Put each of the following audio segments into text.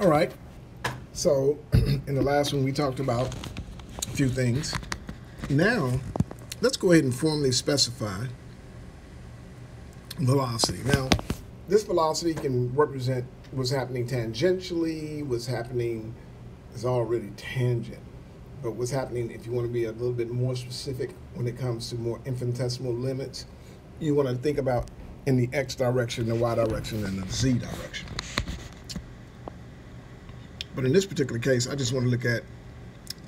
All right. So in the last one, we talked about a few things. Now, let's go ahead and formally specify velocity. Now, this velocity can represent what's happening tangentially, what's happening is already tangent. But what's happening, if you want to be a little bit more specific when it comes to more infinitesimal limits, you want to think about in the x direction, the y direction, and the z direction. But in this particular case, I just want to look at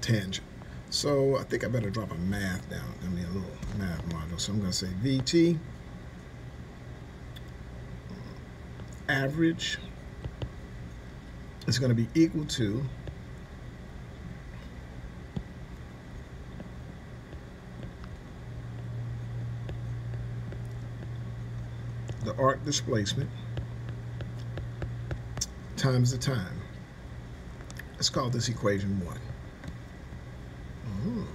tangent. So I think I better drop a math down. I mean, a little math module. So I'm going to say VT average is going to be equal to the arc displacement times the time. Let's call this equation 1. Oh,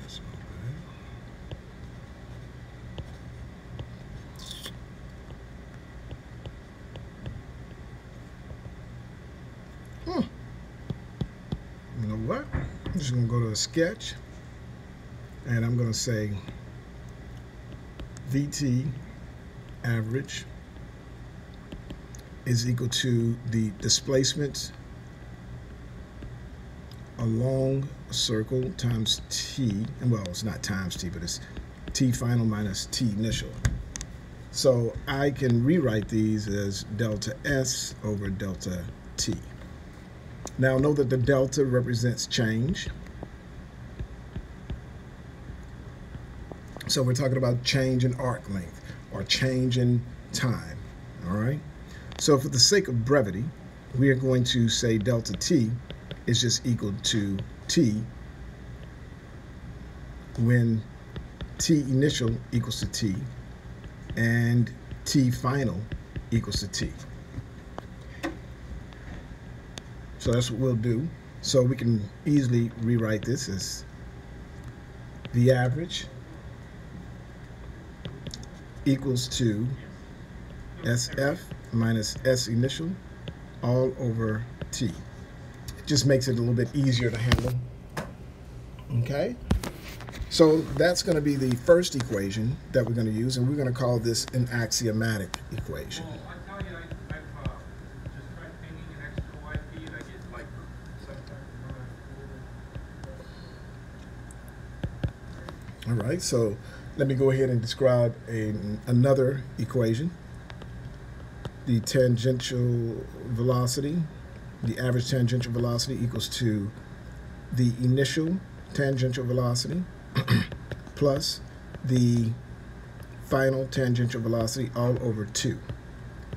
that's not bad. You know what? I'm just going to go to a sketch, and I'm going to say VT average is equal to the displacement along a circle times t, and well, it's not times t, but it's t final minus t initial. So I can rewrite these as delta s over delta t. Now know that the delta represents change. So we're talking about change in arc length or change in time, all right? So for the sake of brevity, we are going to say delta t is just equal to t when t initial equals to t and t final equals to t. So that's what we'll do. So we can easily rewrite this as the average equals to SF minus S initial all over T. It just makes it a little bit easier to handle. Okay? So that's going to be the first equation that we're going to use, and we're going to call this an axiomatic equation. All right, so let me go ahead and describe another equation. The tangential velocity, the average tangential velocity equals to the initial tangential velocity plus the final tangential velocity all over 2.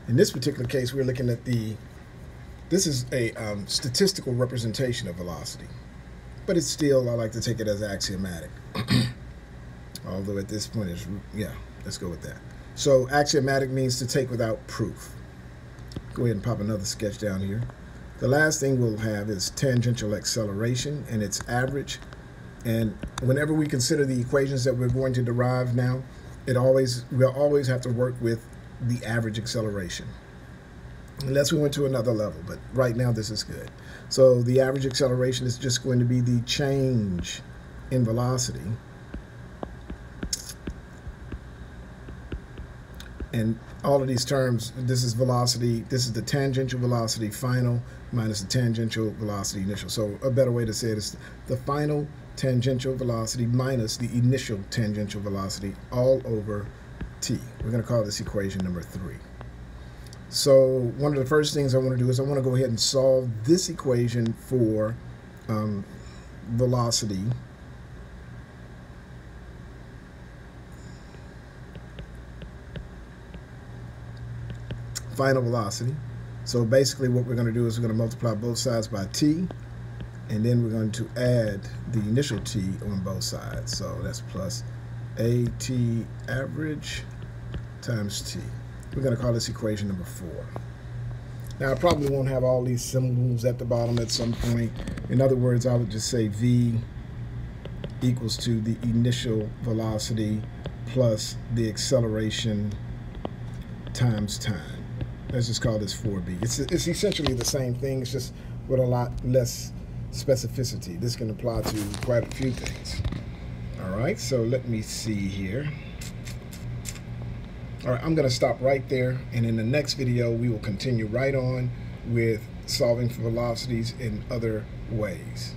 In this particular case, we're looking at this is a statistical representation of velocity, but it's still, I like to take it as axiomatic. Although at this point, yeah, let's go with that. So axiomatic means to take without proof. Go ahead and pop another sketch down here. The last thing we'll have is tangential acceleration and its average. And whenever we consider the equations that we're going to derive now, we'll always have to work with the average acceleration. Unless we went to another level, but right now this is good. So the average acceleration is just going to be the change in velocity. And all of these terms, this is velocity, this is the tangential velocity final minus the tangential velocity initial. So a better way to say it is the final tangential velocity minus the initial tangential velocity all over t. We're going to call this equation number 3. So one of the first things I want to do is I want to go ahead and solve this equation for velocity. Final velocity. So basically what we're going to do is we're going to multiply both sides by t, and then we're going to add the initial t on both sides. So that's plus AT average times t. We're going to call this equation number 4. Now I probably won't have all these symbols at the bottom at some point. In other words, I would just say V equals to the initial velocity plus the acceleration times time. Let's just call this 4b. It's essentially the same thing. It's just with a lot less specificity. This can apply to quite a few things. All right, so let me see here. All right, I'm going to stop right there, and in the next video we will continue right on with solving for velocities in other ways.